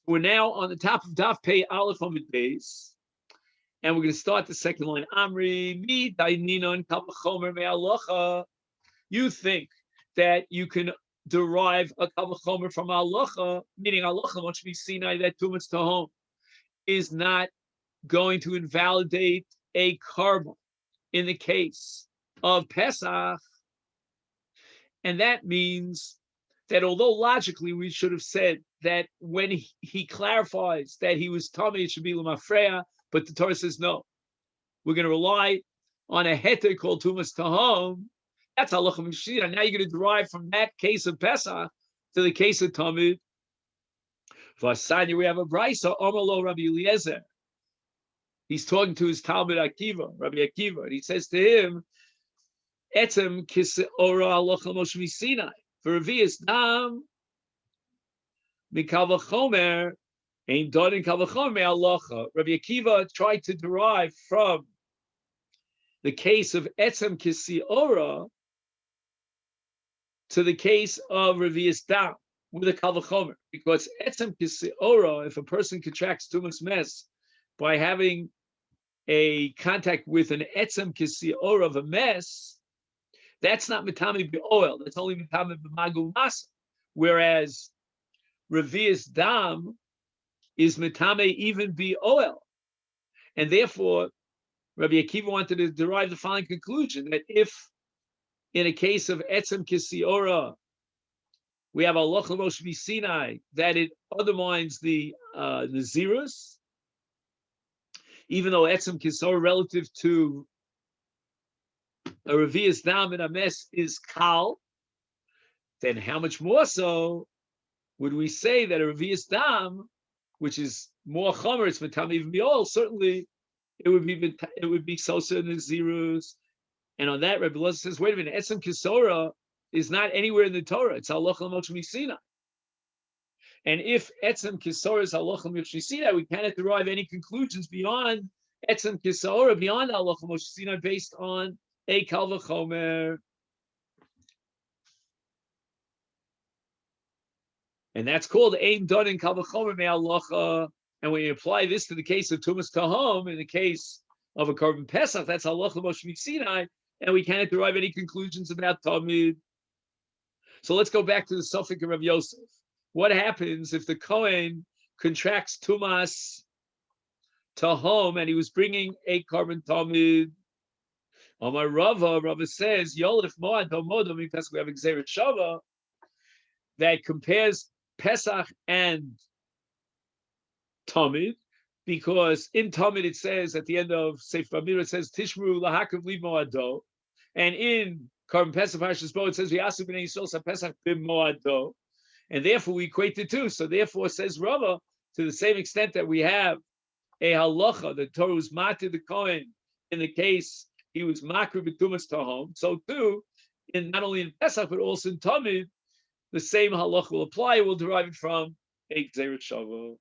We're now on the top of Daf Pei Aleph Amud Beis, and we're going to start the second line. Amri mi daininon kal v'chomer me'alocha. You think that you can derive a kal v'chomer from halacha, meaning halacha must be Sinai that tumas tahom is not going to invalidate a carbon in the case of Pesach, and that means that although logically we should have said that when he clarifies that he was tummy, it should be l'mafreya, but the Torah says no. We're going to rely on a heter called tumas tahom. That's halacha mishira. Now you're going to derive from that case of Pesach to the case of Tamid. Vasanya, we have a brisa, Omalo Rabbi Eliezer. He's talking to his Talmud Akiva, Rabbi Akiva, and he says to him, Etzem kis ora halacha Moshe Sinai. For Revius Dam, Mikal v'chomer, Ein Dodin Kal v'chomer halacha. Rabbi Akiva tried to derive from the case of Etzem Kisi Ora to the case of Revius Dam with a Kal v'chomer, because Etzem Kisi Ora, if a person contracts tumas mes by having a contact with an Etzem Kisi Ora of a mes, that's not mitame oil. That's only mitame b'magu masa. Whereas Revius Dam is mitame even be oil, and therefore Rabbi Akiva wanted to derive the following conclusion: that if in a case of Etzem Kisiora we have a halacha Moshe Sinai, that it undermines the Nazirus, even though Etzem Kisiora relative to a Revius Dam and a mes is kal, then how much more so would we say that a Revius Dam, which is more chomer, it's mitame even be oil, certainly it would be sosa nazirus. And on that, Rabbi Elazar says, wait a minute, Etzem Kisora is not anywhere in the Torah. It's halacha l'mochmi Sinai. And if Etzem Kisora is halacha l'mochmi Sinai, we cannot derive any conclusions beyond Etzem Kisora, beyond halacha l'mochmi Sinai, based on a kal v'chomer. And that's called ein donin kal v'chomer me'halacha. And when you apply this to the case of tumas tahom, in the case of a korban pesach, that's halacha Moshe Sinai, and we cannot derive any conclusions about tamid. So let's go back to the suffix of Rav Yosef. What happens if the kohen contracts tumas tahom and he was bringing a korban tamid? Amar Rava says, Yolif moad homodom, because we have Gzeret Shava that compares Pesach and Tamid, because in Tamid it says at the end of Sefer Bamidbar it says Tishmru lahakav li moado, and in Korban Pesach Parshas Bo it says V'yasu b'nei Yisrael sa Pesach b'moado, and therefore we equate the two. So therefore, says Rava, to the same extent that we have a halacha, the Torah was matir the Kohen in the case he was makri b'tumas tahom, so too in not only in Pesach but also in Tamid the same halacha will apply. We'll derive it from a Gzeret Shava.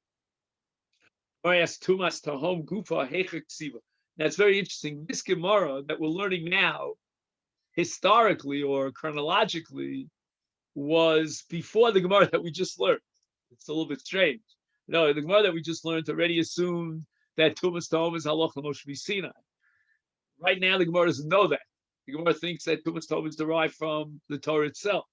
Tumas tahom gufa hechek ksiva. Now it's very interesting. This Gemara that we're learning now, historically or chronologically, was before the Gemara that we just learned. It's a little bit strange. No, the Gemara that we just learned already assumed that tumas tahom is halacha Moshe Sinai. Right now, the Gemara doesn't know that. The Gemara thinks that tumas tahom is derived from the Torah itself.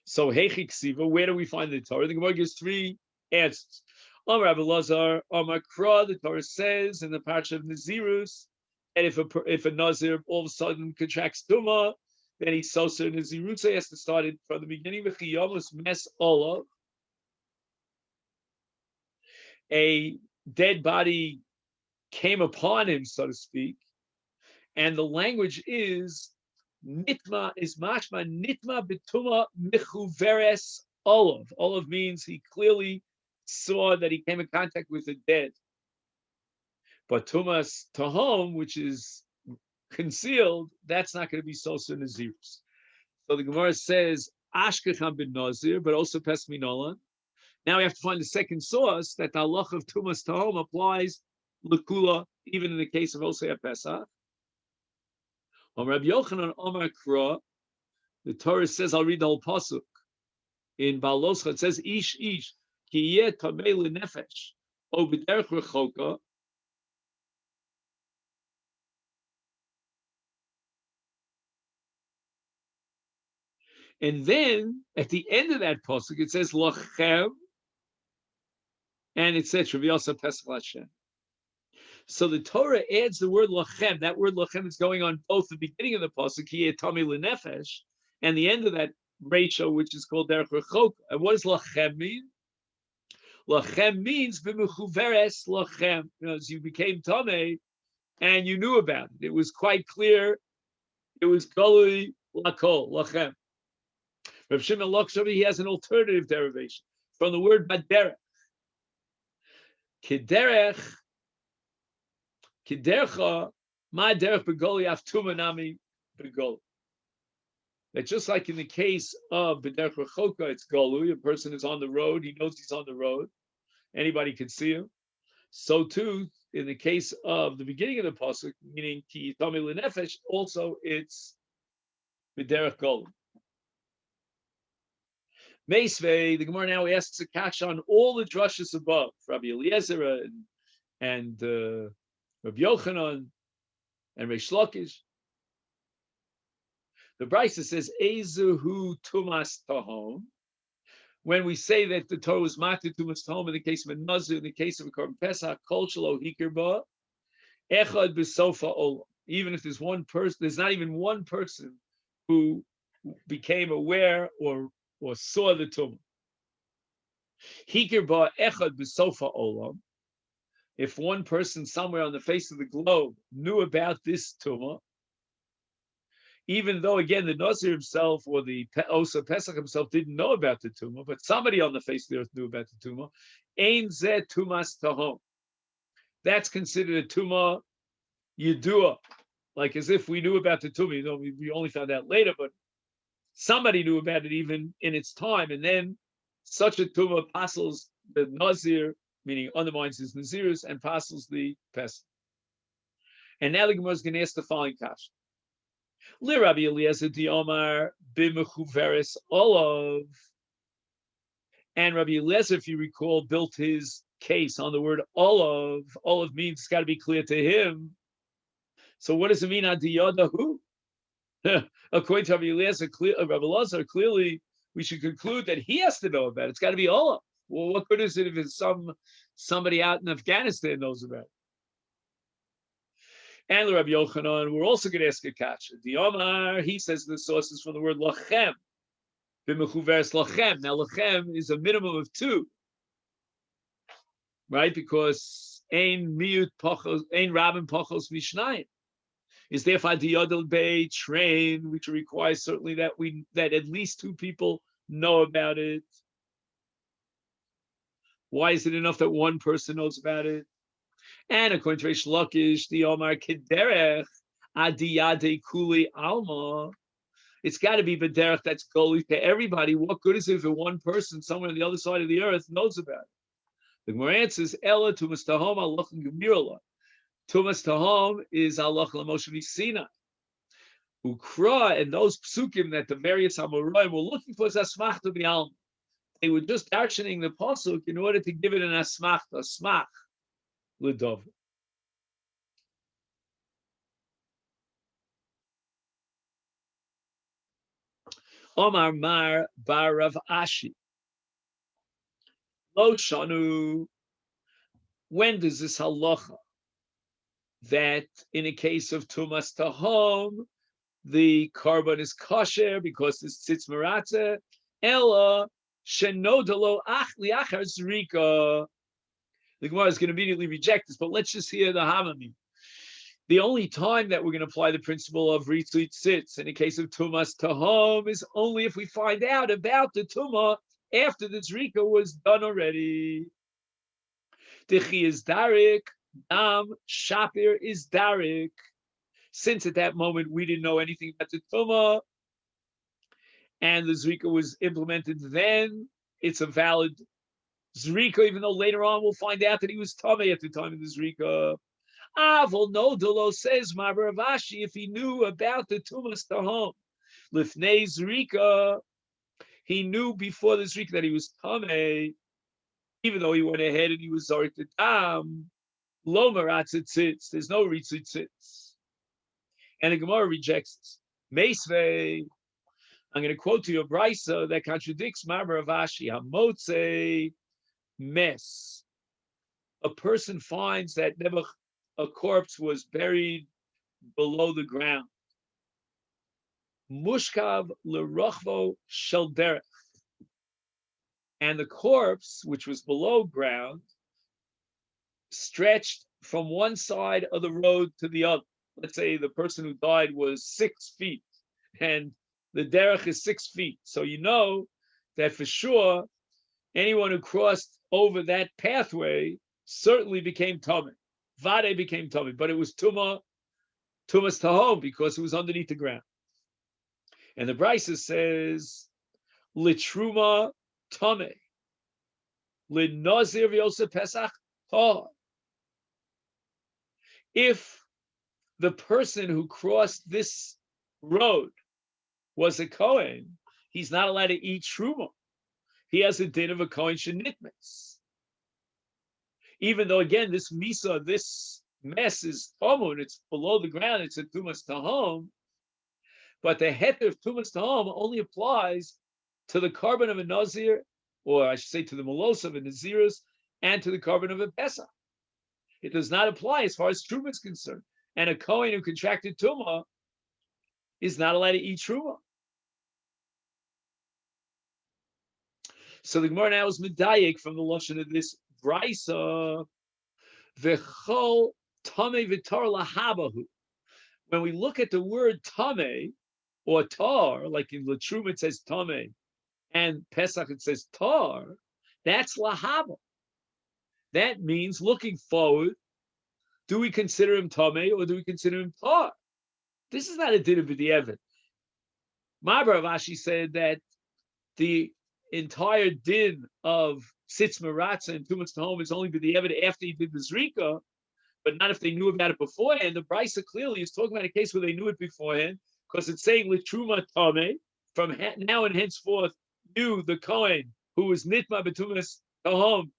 So hechek ksiva, where do we find the Torah? The Gemara gives three answers. Amar Rabbi Elazar, Amar Kra, the Torah says in the parsha of Nazirus, and if a Nazir all of a sudden contracts Tuma, then he's Soser Nazirut, so he has to start it from the beginning. V'chiyamus mes olav. A dead body came upon him, so to speak, and the language is Nitma is mashma Nitma betuma michuveres olav. Olav means he clearly saw that he came in contact with the dead. But tumas tahom, which is concealed, that's not going to be sosa nazirus. So the Gemara says ashkecham bin nazir, but also pesminolan. Now we have to find the second source that the halacha of tumas tahom applies lekula, even in the case of Osei Pesach. On Rabbi Yochanan Omar Kra, the Torah says, I'll read the whole pasuk in Baloscha. It says ish ish. ki yeh tamei lenefesh o b'derech rechoka. And then at the end of that pasuk, it says lachem, and it says Shaviyasa Pesach Hashem. So the Torah adds the word lachem. That word lachem is going on both the beginning of the pasuk, ki etami lenefesh, and the end of that ratio, which is called derech rechoka. And what does lachem mean? Lachem means b'mechuveres lachem. As you became tamei, and you knew about it. It was quite clear. It was galui lakol lachem. Rav Shimon Lakshavi, he has an alternative derivation from the word baderech. Kiderech, kidercha, ma derech begoli aftuma nami begoli. That just like in the case of bederech rechoka, it's galui. A person is on the road, he knows he's on the road. Anybody can see him. So too, in the case of the beginning of the pasuk, meaning ki yitami lenefesh, also it's bederech galui. Meisvei, the Gemara now asks a catch on all the drushes above, Rabbi Eliezer and Rabbi Yochanan and Reish Lakish. The Brisa says, Ezuhu tumas tahom. When we say that the Torah was matir tumas tahom in the case of a nazir, in the case of a korban pesach, kol shelo hikir ba, echad b'sofa olam. Even if there's one person, there's not even one person who became aware or saw the tumah. Hikir ba echad b'sofa olam. If one person somewhere on the face of the globe knew about this tumah, even though again the Nazir himself or the Osa Pesach himself didn't know about the tumah, but somebody on the face of the earth knew about the tumah, ein zeh tumas tahom. That's considered a tumah yedua, like as if we knew about the tumah. You know, we only found out later, but somebody knew about it even in its time, and then such a tumah passes the Nazir, meaning undermines his Nazirus, and passes the Pesach. And now the Gemara is going to ask the following question. Li Rabbi Eliezer di Omar b'mechuveres olav. And Rabbi Eliezer, if you recall, built his case on the word olav. Olav means it's got to be clear to him. So what does it mean, adiyadahu? According to Rabbi Eliezer, clearly we should conclude that he has to know about it. It's got to be olav. Well, what good is it if it's somebody out in Afghanistan knows about it? And Rabbi Yochanan, we're also going to ask a kasha. The Omar, he says the source is from the word lachem. B'mechuveres lachem. Now lachem is a minimum of two, right? Because ein miut pachos, ein rabin pachos mishnayim. Is therefore diyadol bei train, which requires certainly that at least two people know about it. Why is it enough that one person knows about it? And according to Reish Lakish, the Omar Kederech Adiyade Kuli Alma, it's got to be Bederech that's goli to everybody. What good is it if one person somewhere on the other side of the earth knows about it? The Gemara answers, Ella Tumas Tahom Allah Gemirla. Tumas Tahom is Allah Lamoshe Sinai. Ukra, and those psukim that the various Amoraim were looking for is Asmach to be Alma. They were just darshaning the pasuk in order to give it an asmach, L'dov. Omar Mar Bar Rav Ashi. Lo Shanu. When does this halacha that in a case of tumas tahom the korban is kosher because it sits maratze? Ella shenodalo ach liachar zrika. The Gemara is going to immediately reject this, but let's just hear the Hamami. The only time that we're going to apply the principle of Ritzuit Sitz in the case of Tumas Tahom is only if we find out about the Tumah after the Zrika was done already. Dechi is Darik, Dam, Shapir is Darik. Since at that moment we didn't know anything about the Tumah and the Zrika was implemented then, it's a valid Zrika, even though later on we'll find out that he was Tameh at the time of the Zrika. Avol no Dolo says Mabaravashi, if he knew about the Tumas Tahom, Lifnei Zrika, he knew before the Zrika that he was Tameh. even though he went ahead and he was Zorik the Dam, Lo Maratza Tzitz, there's no Ritzu Tzitz. And the Gemara rejects this. Meisvei, I'm going to quote to you a brisa that contradicts Marbar of Ashi. Hamotze mes. A person finds that a corpse was buried below the ground. Mushkav lerochvo shel derech. And the corpse, which was below ground, stretched from one side of the road to the other. Let's say the person who died was 6 feet, and the derech is 6 feet. So you know that for sure, anyone who crossed over that pathway certainly became Tomei. Vade became Tomei, but it was Tumas Tahom because it was underneath the ground. And the Brisa says, Litruma Tomei, Linazir V'Yosef Pesach Tahor. If the person who crossed this road was a Kohen, he's not allowed to eat Truma. He has a din of a Kohen Shenitmes. Even though, again, this Misa, this mess is Tomun, it's below the ground, it's a Tumas Tahom, but the heter of Tumas Tahom only applies to the carbon of a Nazir, or I should say to the Malos of a Nazirus, and to the carbon of a Pesach. It does not apply as far as Truma is concerned. And a Kohen who contracted Tumah is not allowed to eat Truma. So the Gemara now is medayik from the lashon of this brisa. V'chol tamei v'tar lahabahu. When we look at the word tamei or tar, like in Latruma it says tamei, and Pesach it says tar, that's lahaba. That means looking forward. Do we consider him tamei or do we consider him tar? This is not a din of b'di'evet. Marbar of Ashi said that the entire din of Sitz Maratza and Tumas Tahom is only b'di'evet after he did the Zrika, but not if they knew about it beforehand. The Brisa clearly is talking about a case where they knew it beforehand, because it's saying Litruma Tameh, from now and henceforth, knew the Kohen who was Nitma B'Tumas Tahom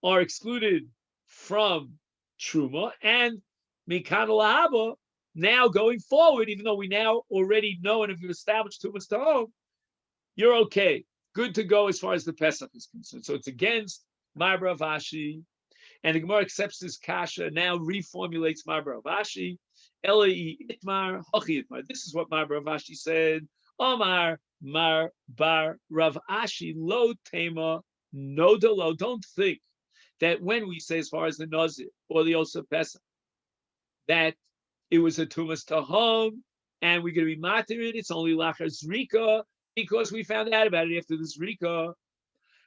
are excluded from Truma, and Mikan Lahaba, now going forward, even though we now already know and have established Tumas Tahom, you're okay. Good to go as far as the Pesach is concerned. So it's against Marbar of Ashi, and the Gemara accepts this kasha, now reformulates Marbar of Ashi. Elai Itmar, Hachi Itmar. This is what Marbar of Ashi said. Omar Mar Bar Rav Ashi Lo Tema Nodalo. Don't think that when we say as far as the Nazir or the Yosef Pesach, that it was a Tumas Tahom and we're going to be matir it, it's only Lachar Zrika, because we found out about it after the Zrika.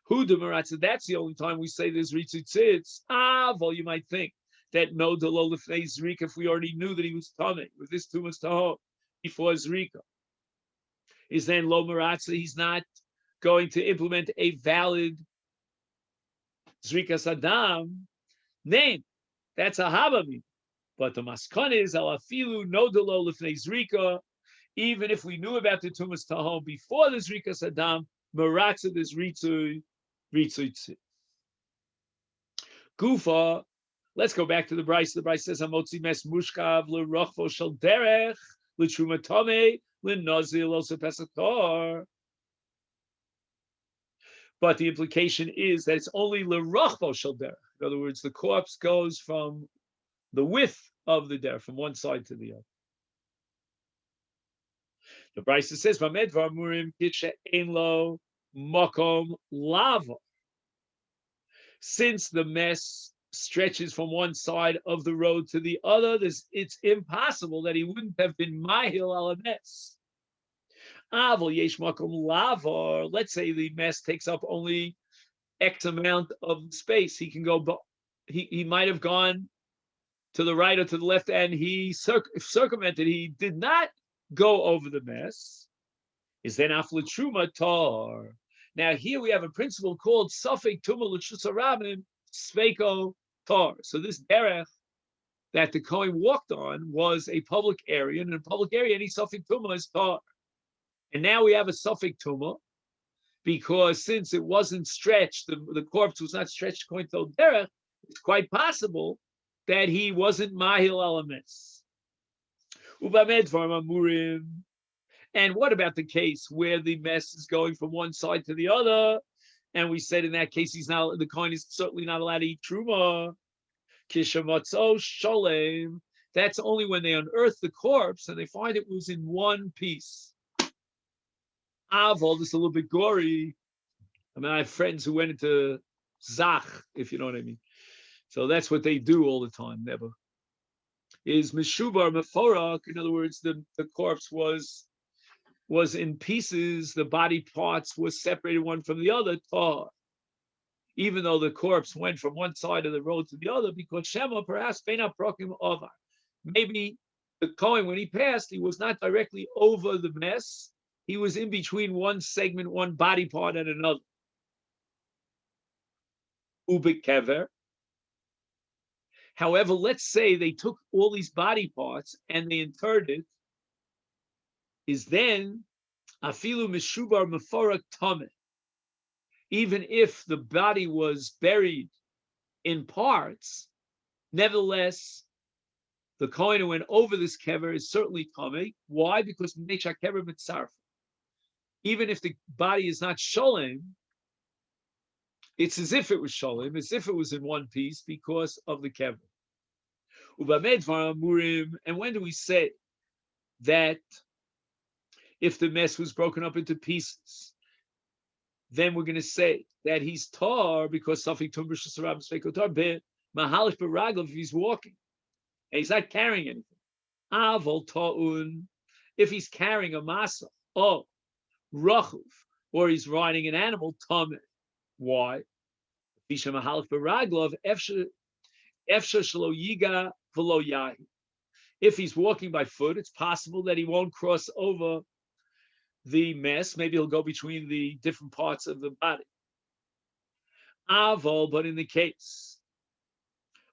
Hu de Maratza, that's the only time we say there's Ritzu Tzitz. Well, you might think that no Delo Lefnei Zrika, if we already knew that he was Tamei with this Tumas Tahom before Zrika, is then Lo Maratza, he's not going to implement a valid Zrika Saddam. Name, that's a Habami. But the Maskon is Alafilu no Delo Lefnei Zrika, even if we knew about the Tumas Tahom before the Zrika Saddam, Maratza this Ritzu Tzitz. Gufa, let's go back to the Bryce. The Bryce says, Hamotzi mes mushkav l'rochvo shel derech l'truma tamei l'nazir l'osa pesach tar. But the implication is that it's only l'rochvo shel derech. In other words, the corpse goes from the width of the derech, from one side to the other. The Bryce says, Vamed v'amurim kitche ein lo makom lava. Since the mess stretches from one side of the road to the other, it's impossible that he wouldn't have been mahil al mess. Aval yesh makom lava. Let's say the mess takes up only X amount of space. He can go. He might have gone to the right or to the left, and he circumvented. He did not go over the mess. Is then afle truma tar. Now here we have a principle called Safek Tuma L'Shus Rabim Sveiko Tar. So this derech that the Kohen walked on was a public area, and in a public area, any Safek Tuma is Tar. And now we have a Safek Tuma because since it wasn't stretched, the corpse was not stretched according to the derech, it's quite possible that he wasn't mahil alamis. Ubamed amurim. And what about the case where the mess is going from one side to the other? And we said in that case, the coin is certainly not allowed to eat truma. Kishamotzo sholem. That's only when they unearth the corpse and they find it was in one piece. Avol, this is a little bit gory. I mean, I have friends who went into Zach, if you know what I mean. So that's what they do all the time, never. Is Meshubar Meforak, in other words, the corpse was in pieces, the body parts was separated one from the other, even though the corpse went from one side of the road to the other, because Shema, perhaps, Feina Prokim Ovar. Maybe the Kohen, when he passed, he was not directly over the mess, he was in between one segment, one body part, and another. Ubekever. However, let's say they took all these body parts and they interred it, is then afilu mishubar meforak tameh. Even if the body was buried in parts, nevertheless, the Kohen who went over this kever is certainly tameh. Why? Because necha kever mitzarf. Even if the body is not sholem, it's as if it was sholem, as if it was in one piece because of the kever. And when do we say that if the mess was broken up into pieces, then we're going to say that he's tar because Safik Tumbrish Sarab Svekotar be Mahalish Baragov if he's walking and he's not carrying anything. Avol Ta'un, if he's carrying a masa, Rachuv, or he's riding an animal, Tameh. Why? Fisha Mahalish Baraglov, Efsha Shalo Yiga Velo Yahi. If he's walking by foot, it's possible that he won't cross over the mess. Maybe he'll go between the different parts of the body. Avol, but in the case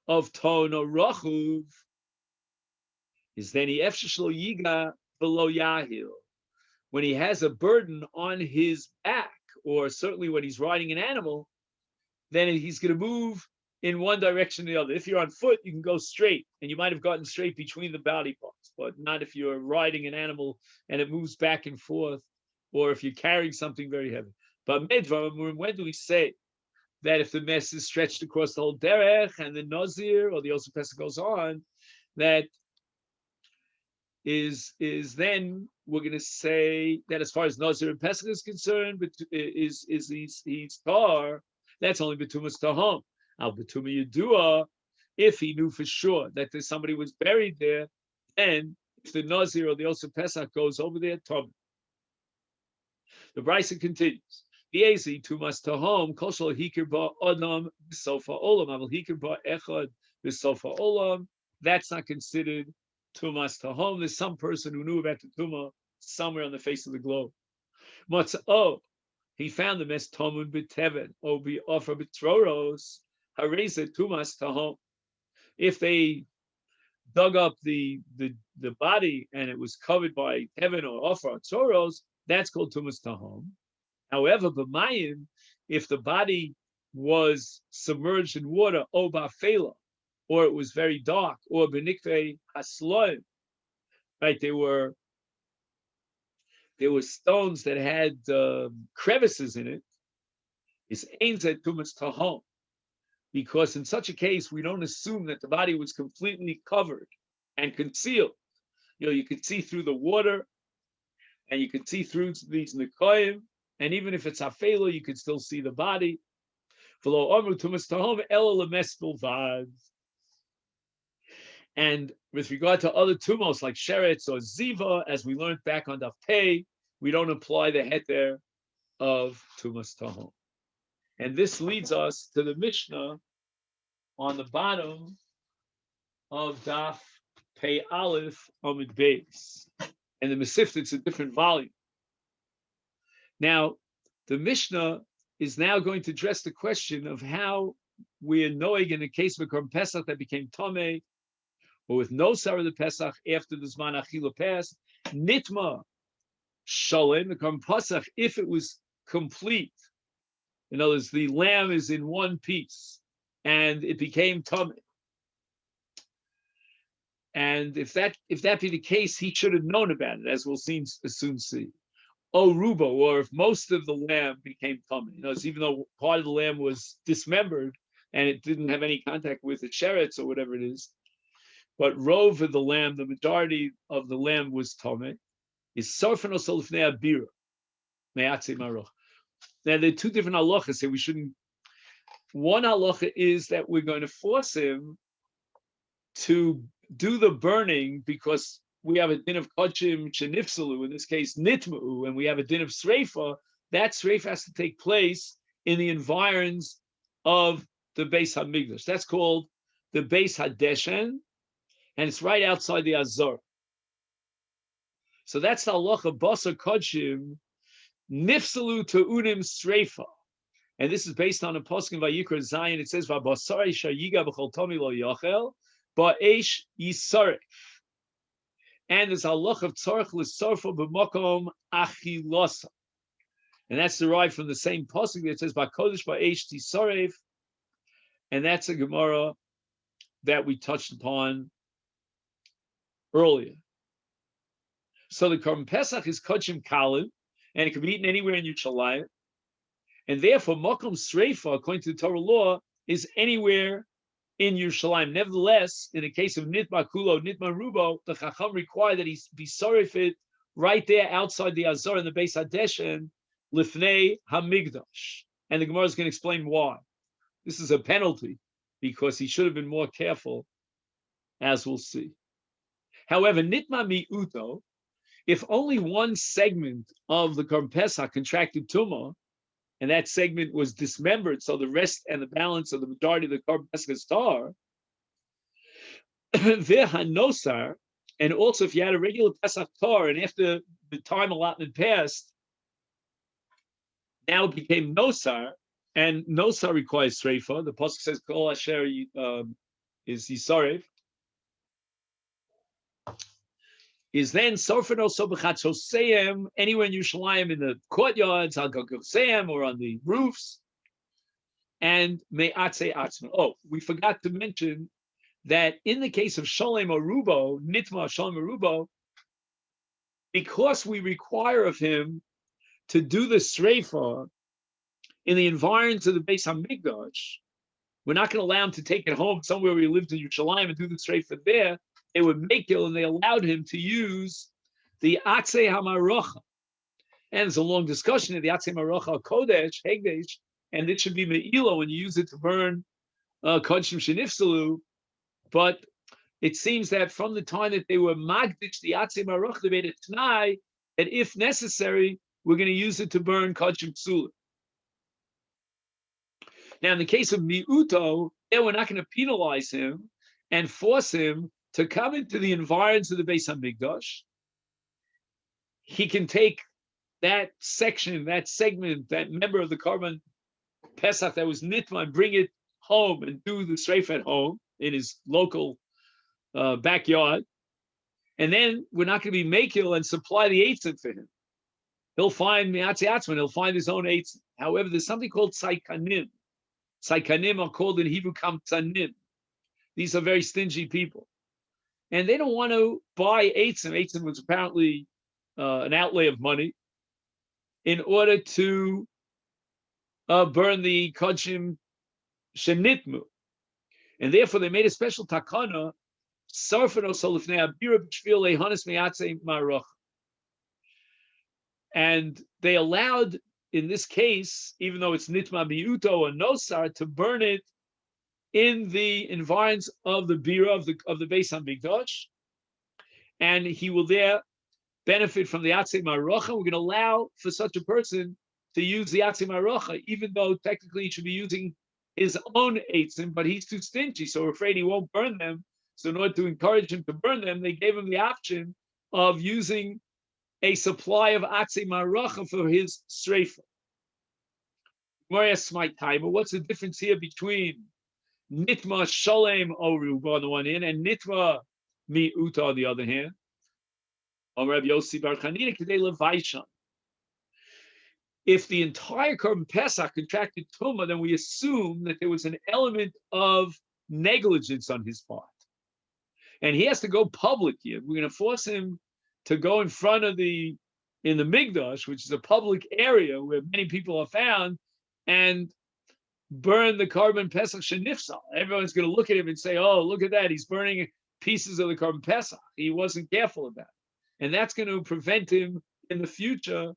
of Ton or Rachuv, is then he Efshashlo Yiga below Yahil. When he has a burden on his back, or certainly when he's riding an animal, then he's going to move in one direction or the other. If you're on foot, you can go straight, and you might have gotten straight between the body parts, but not if you're riding an animal and it moves back and forth, or if you're carrying something very heavy. But Medvar, when do we say that if the mess is stretched across the whole derech and the Nazir or the Yosef Pesach goes on, that is then we're going to say that as far as Nazir and Pesach is concerned, but he's tar, that's only betumas tahom. Al betuma yedua, if he knew for sure that there's somebody was buried there, then if the Nazir or the Yosef Pesach goes over there, tom. The Brisa continues. The Ezi tumas tahom koshal hikir ba adam b'sofa olam. Aval hikir ba echad b'sofa olam. That's not considered tumas tahom. There's some person who knew about the tuma somewhere on the face of the globe. Matzah, he found the mes tamun b'teven or be offer b'troros hareza tumas tahom. If they dug up the body and it was covered by teven or offer or troros, that's called tumas tahom. However, b'mayim, if the body was submerged in water, o ba'fela, or it was very dark, or b'nikvei hasloim, right? There were stones that had crevices in it. It's aimed at tumas tahom, because in such a case we don't assume that the body was completely covered and concealed. You could see through the water, and you could see through these nikoyim. And even if it's hafela, you could still see the body. And with regard to other tumos like sheretz or ziva, as we learned back on Daf Pei, we don't apply the heter of tumas tahom. And this leads us to the Mishnah on the bottom of Daf Pei Aleph Amud Beis. And the Mesifta, it's a different volume. Now, the Mishnah is now going to address the question of how we are knowing in the case of a Korban Pesach that became Tomei, or with no Sarah the Pesach after the Zman Achila passed, Nitma Shalem, the Korban Pesach, if it was complete. In other words, the lamb is in one piece, and it became tummy. And if that be the case, he should have known about it, as we'll soon see. Oh, rubo, or if most of the lamb became tummy. You know, even though part of the lamb was dismembered and it didn't have any contact with the sheretz or whatever it is, but rove of the lamb, the majority of the lamb was tummy. Is sarfen osol lifnei abira me'atzei maroch. Now there are two different halachas here. We shouldn't. One halacha is that we're going to force him to do the burning because we have a din of kodshim shenifsalu, in this case nitma'u, and we have a din of sreifa. That sreifa has to take place in the environs of the Beis Hamikdash. That's called the Beis Hadeshen, and it's right outside the Azor. So that's the halacha basar kodshim nifsalu te'unim sreifa. And this is based on a pasuk in Vayikra Zion. It says, "V'basari shayiga b'chol tomi lo yachel, ba'esh yisaref." And there's a halach of tzarich l'sarfa b'makom achilasa, and that's derived from the same pasuk that says, "Ba'kodesh ba'esh tisaref," and that's a Gemara that we touched upon earlier. So the Korban Pesach is kodshim kalim, and it can be eaten anywhere in Yerushalayim. And therefore, Makom Sreifa, according to the Torah law, is anywhere in Yerushalayim. Nevertheless, in the case of Nitma Kulo, Nitma Rubo, the Chacham required that he be sorifit right there outside the Azor in the Beis Hadeshen, Lifnei Hamigdash. And the Gemara is going to explain why. This is a penalty, because he should have been more careful, as we'll see. However, Nitma Mi'uto, if only one segment of the Korban Pesach contracted Tumah, and that segment was dismembered, so the rest and the balance of the majority of the Korban Pesach is tar. Ve'hanosar, and also if you had a regular Pesach tar, and after the time allotment passed, now it became nosar, and nosar requires sreifa. The pasuk says kol asher is yisarev. Is then Sorfen also b'chatzoseim anywhere in Yerushalayim in the courtyards, al gagoseim, or on the roofs, and me'atzei atzma. Oh, we forgot to mention that in the case of Sholem or Rubo, Nitma Sholem or Rubo, because we require of him to do the sreifa in the environs of the Beis Hamikdash, we're not going to allow him to take it home somewhere where he lived in Yerushalayim and do the sreifa there. They would make it, and they allowed him to use the Atzei Hamarocha. And there's a long discussion of the Atzei Hamarocha Kodesh, Hegdesh, and it should be Me'ilo when you use it to burn Kodshim Shenifsalu. But it seems that from the time that they were Magdish, the Atzei Hamarocha, they made a T'nai that if necessary, we're going to use it to burn Kodshim Psula. Now, in the case of Mi'uto, we're not going to penalize him and force him to come into the environs of the Beis Hamikdash. He can take that section, that segment, that member of the Korban Pesach that was Nitma, and bring it home and do the Sreif at home in his local backyard. And then we're not going to be Mekil and supply the eitzim for him. He'll find Mi'atzi Atzman, he'll find his own eitzim. However, there's something called Tzaikanim. Tzaikanim are called in Hebrew Kamtzanim. These are very stingy people. And they don't want to buy eitzim. Eitzim was apparently an outlay of money in order to burn the kodshim shenitmu. And therefore they made a special takana, and they allowed, in this case, even though it's nitma miuto or nosar, to burn it in the environs of the bira of the Beis Hamikdash, and he will there benefit from the Atzei Marocha. We're going to allow for such a person to use the Atzei Marocha, even though technically he should be using his own eitzim, but he's too stingy, so we're afraid he won't burn them. So in order to encourage him to burn them, they gave him the option of using a supply of Atzei Marocha for his sreifa. What's the difference here between Nitma Sholem Oru on the one hand and Nitma Mi'uta on the other hand? if the entire Korban Pesach contracted Tumah, then we assume that there was an element of negligence on his part. And he has to go public here. We're going to force him to go in front of in the Migdash, which is a public area where many people are found, and burn the Korban Pesach Shenifsal. Everyone's going to look at him and say, oh, look at that. He's burning pieces of the Korban Pesach. He wasn't careful about it. And that's going to prevent him in the future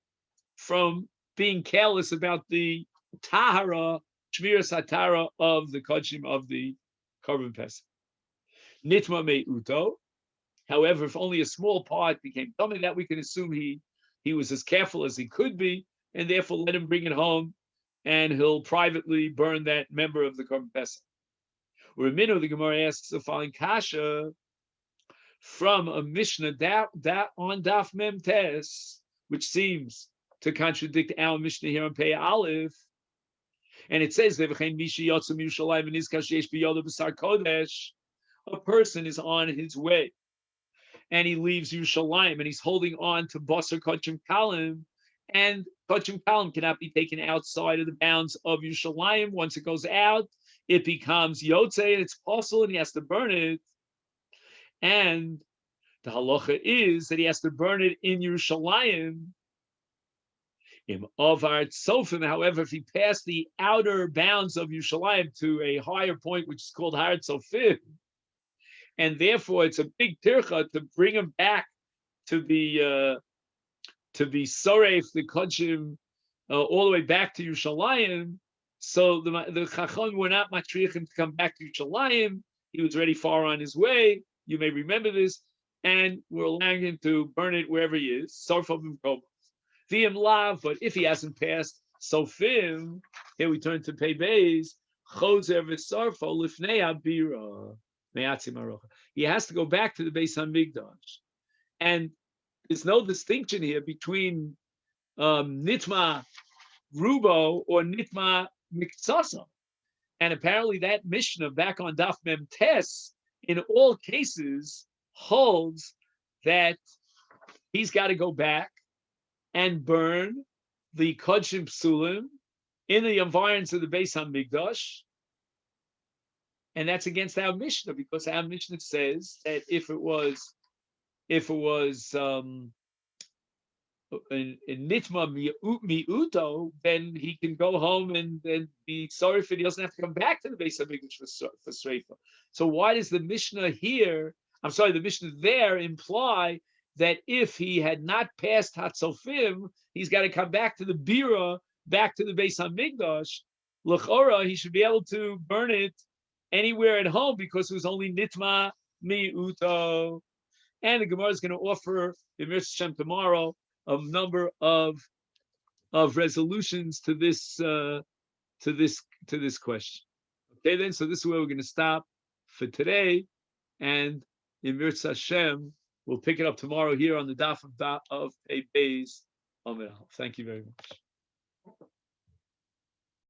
from being careless about the Tahara, Shmiras HaTahara of the Kodshim of the Korban Pesach. Nitma Me'uto. However, if only a small part became something that we can assume he was as careful as he could be, and therefore let him bring it home, and he'll privately burn that member of the Korban Pesach. Ramino, the Gemara asks the following kasha from a Mishnah that on Daf Mem Tes, which seems to contradict our Mishnah here on Pei Aleph, and it says a person is on his way and he leaves Yerushalayim and he's holding on to Basar Kodshim Kalim, and Kodshim Kalim cannot be taken outside of the bounds of Yerushalayim. Once it goes out, it becomes Yotze and it's possible and he has to burn it. And the halacha is that he has to burn it in Yerushalayim. Im Ovar Tzofim, however, if he passed the outer bounds of Yerushalayim to a higher point, which is called Har Tzofim, and therefore it's a big tircha to bring him back to be soref the kodshim all the way back to Yerushalayim. So the Chacham were not matriach him to come back to Yerushalayim. He was already far on his way. You may remember this, and we're allowing him to burn it wherever he is. Sarfavim kobos. V'im lav, but if he hasn't passed sofim, here we turn to Pei Beis. Chozer v'sarfo lifnei abira. He has to go back to the Beis Hamikdash, and there's no distinction here between nitma rubo or nitma miktsasa. And apparently that Mishnah back on Daf Mem Tes in all cases holds that he's got to go back and burn the Kodshim Psulim in the environs of the Beis Hamikdash. And that's against our Mishnah, because our Mishnah says that if it was in nitma miuto, then he can go home and be sorry for it. He doesn't have to come back to the Beis Hamikdash for Sreifa. So why does the Mishnah there imply that if he had not passed Hatzofim, he's got to come back to the Bira, back to the Beis Hamikdash? L'chora, he should be able to burn it anywhere at home because it was only nitma miuto. And the Gemara is going to offer in Mitzvah Shem tomorrow a number of resolutions to this question. Okay, then. So this is where we're going to stop for today, and in Mitzvah Hashem we'll pick it up tomorrow here on the Daf of Pei Beis. Thank you very much.